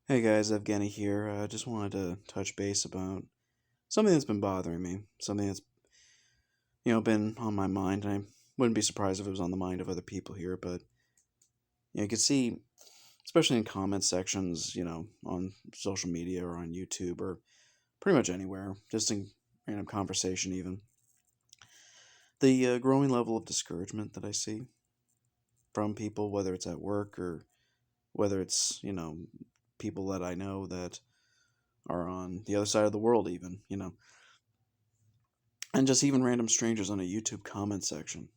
Hey guys, Evgeny here. I just wanted to touch base about something that's been bothering me, something that's been on my mind. And I wouldn't be surprised if it was on the mind of other people here, but you can see, especially in comment sections, on social media or on YouTube or pretty much anywhere, just in random conversation, even the growing level of discouragement that I see from people, whether it's at work or whether it's people that I know that are on the other side of the world, even. And just even random strangers on a YouTube comment section.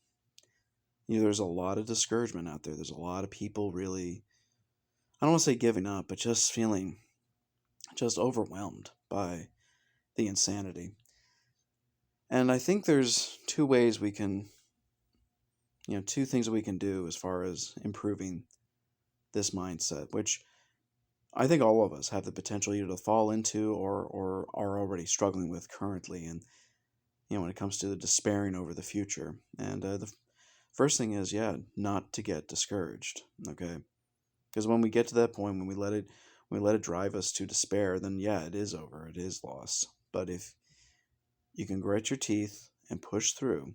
There's a lot of discouragement out there. There's a lot of people really, I don't want to say giving up, but just feeling just overwhelmed by the insanity. And I think there's two ways we can, two things that we can do as far as improving this mindset, which I think all of us have the potential either to fall into or are already struggling with currently. And, when it comes to the despairing over the future. And the first thing is, yeah, not to get discouraged. Okay, because when we get to that point, when we let it drive us to despair, then yeah, it is over. It is lost. But if you can grit your teeth and push through,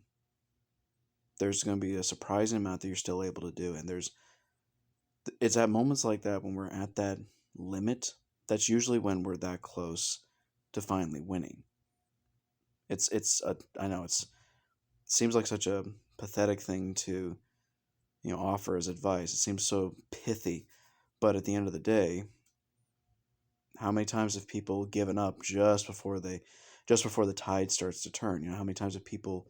there's going to be a surprising amount that you're still able to do. And it's at moments like that when we're at that limit. That's usually when we're that close to finally winning. I know it seems like such a pathetic thing to offer as advice. It seems so pithy, but at the end of the day, how many times have people given up just before the tide starts to turn? How many times have people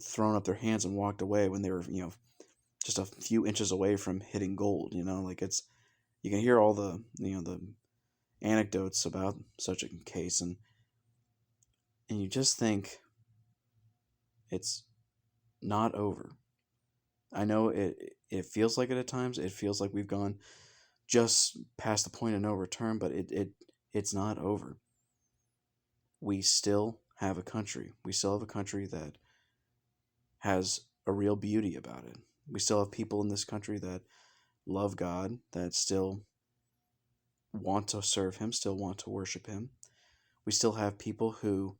thrown up their hands and walked away when they were just a few inches away from hitting gold? Like it's you can hear all the anecdotes about such a case, and you just think it's not over. I know it feels like it at times. It feels like we've gone just past the point of no return, but it's not over. We still have a country. We still have a country that has a real beauty about it. We still have people in this country that love God, that still want to serve Him, still want to worship Him. We still have people who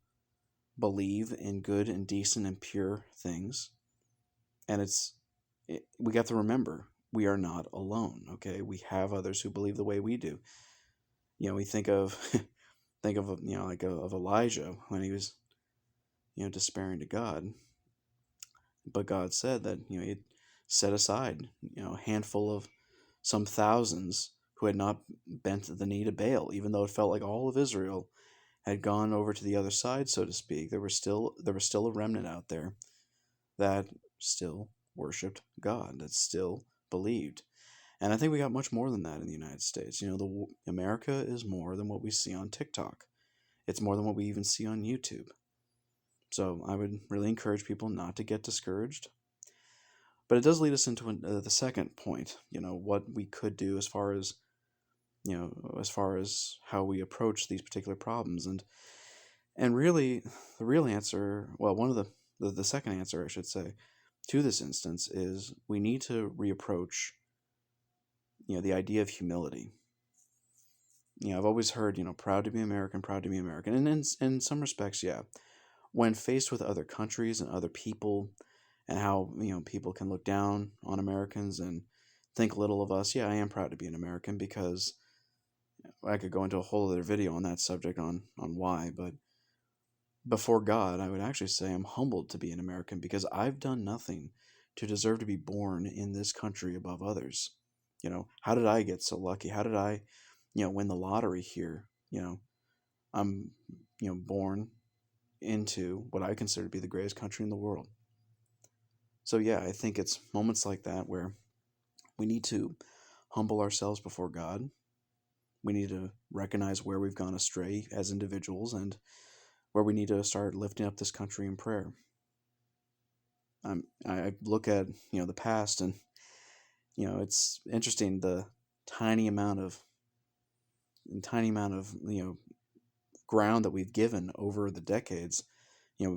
believe in good and decent and pure things. And we got to remember we are not alone. Okay, we have others who believe the way we do. We think of of Elijah when he was despairing to God, but God said that He'd set aside a handful of some thousands who had not bent the knee to Baal, even though it felt like all of Israel had gone over to the other side, so to speak. There was still a remnant out there that still worshipped God, that still believed. And I think we got much more than that in the United States. America is more than what we see on TikTok. It's more than what we even see on YouTube. So I would really encourage people not to get discouraged. But it does lead us into the second point. What we could do as far as how we approach these particular problems, and really, the real answer. Well, one of the second answer, I should say, to this instance is we need to reapproach the idea of humility. I've always heard proud to be American, proud to be American, and in some respects, yeah. When faced with other countries and other people, and how people can look down on Americans and think little of us, yeah, I am proud to be an American, because I could go into a whole other video on that subject on why, but before God, I would actually say I'm humbled to be an American, because I've done nothing to deserve to be born in this country above others. How did I get so lucky? How did I win the lottery here? I'm born into what I consider to be the greatest country in the world. So yeah, I think it's moments like that where we need to humble ourselves before God. We need to recognize where we've gone astray as individuals, and where we need to start lifting up this country in prayer. I look at the past, and it's interesting the tiny amount of tiny amount of ground that we've given over the decades.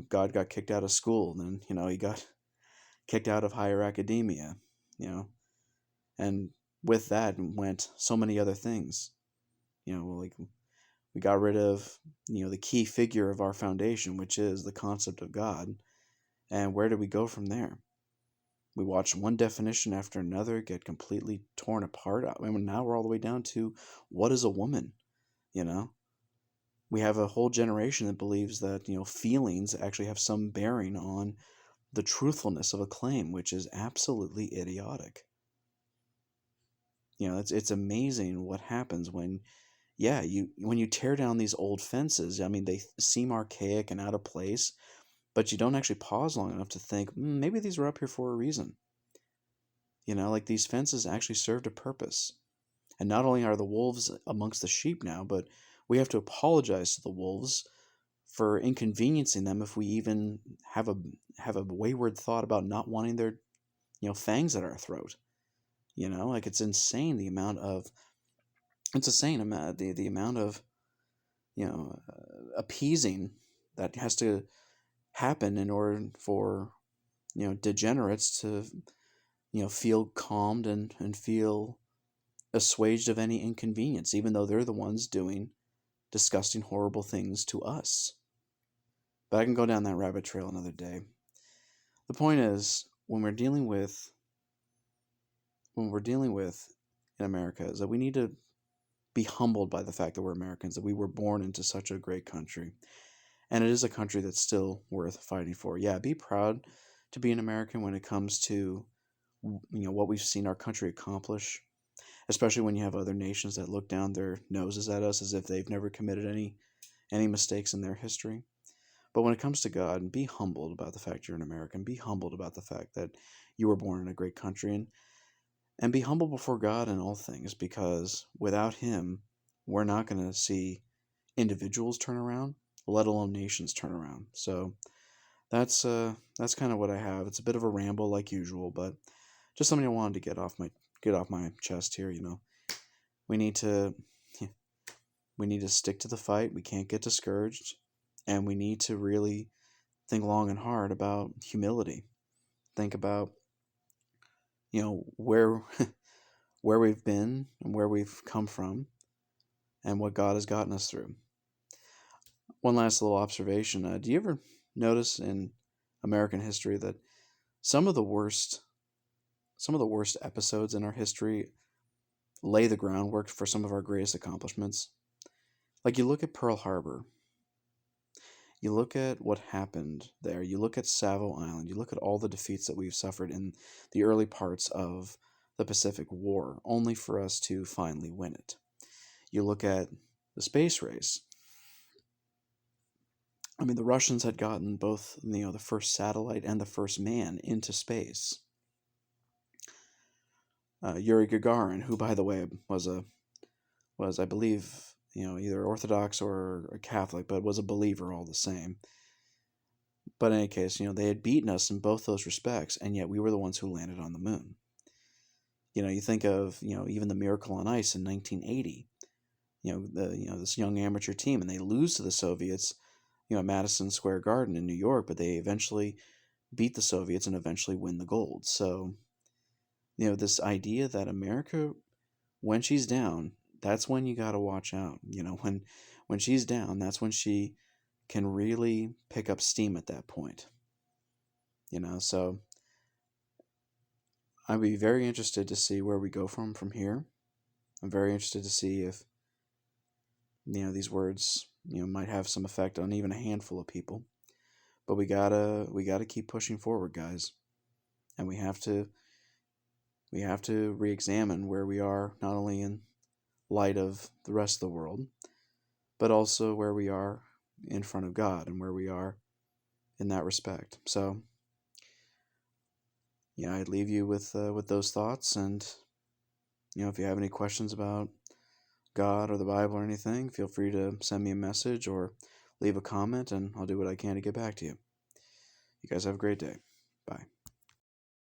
God got kicked out of school, then he got kicked out of higher academia, you know, and with that went so many other things. Like we got rid of the key figure of our foundation, which is the concept of God. And where do we go from there? We watched one definition after another get completely torn apart. I mean, now we're all the way down to what is a woman? You know, we have a whole generation that believes that feelings actually have some bearing on the truthfulness of a claim, which is absolutely idiotic. It's amazing what happens when, yeah, when you tear down these old fences. I mean, they seem archaic and out of place, but you don't actually pause long enough to think, maybe these were up here for a reason. Like these fences actually served a purpose. And not only are the wolves amongst the sheep now, but we have to apologize to the wolves for inconveniencing them if we even have a wayward thought about not wanting their fangs at our throat. Like it's insane the amount of appeasing that has to happen in order for degenerates to feel calmed and feel assuaged of any inconvenience, even though they're the ones doing disgusting, horrible things to us. But I can go down that rabbit trail another day. The point is, when we're dealing with in America, is that we need to be humbled by the fact that we're Americans, that we were born into such a great country. And it is a country that's still worth fighting for. Yeah, be proud to be an American when it comes to what we've seen our country accomplish, especially when you have other nations that look down their noses at us as if they've never committed any mistakes in their history. But when it comes to God, be humbled about the fact you're an American. Be humbled about the fact that you were born in a great country, and be humble before God in all things, because without Him, we're not going to see individuals turn around, let alone nations turn around. So that's kind of what I have. It's a bit of a ramble like usual, but just something I wanted to get off my chest here. We need to we need to stick to the fight. We can't get discouraged, and we need to really think long and hard about humility. Think about where where we've been and where we've come from and what God has gotten us through. One last little observation. Do you ever notice in American history that some of the worst some of the worst episodes in our history lay the groundwork for some of our greatest accomplishments? Like you look at Pearl Harbor, you look at what happened there, you look at Savile Island, you look at all the defeats that we've suffered in the early parts of the Pacific War, only for us to finally win it. You look at the space race. I mean, the Russians had gotten both, the first satellite and the first man into space. Yuri Gagarin, who, by the way, was I believe, either Orthodox or a Catholic, but was a believer all the same. But in any case, they had beaten us in both those respects, and yet we were the ones who landed on the moon. You think of, even the Miracle on Ice in 1980. This young amateur team, and they lose to the Soviets, at Madison Square Garden in New York, but they eventually beat the Soviets and eventually win the gold. So, this idea that America, when she's down, that's when you got to watch out. When she's down, that's when she can really pick up steam at that point. So I'd be very interested to see where we go from here. I'm very interested to see if these words might have some effect on even a handful of people. But we gotta keep pushing forward, guys, and we have to re-examine where we are, not only in light of the rest of the world, but also where we are in front of God and where we are in that respect. So, yeah, I'd leave you with those thoughts, and if you have any questions about God or the Bible or anything, feel free to send me a message or leave a comment, and I'll do what I can to get back to you. You guys have a great day. Bye.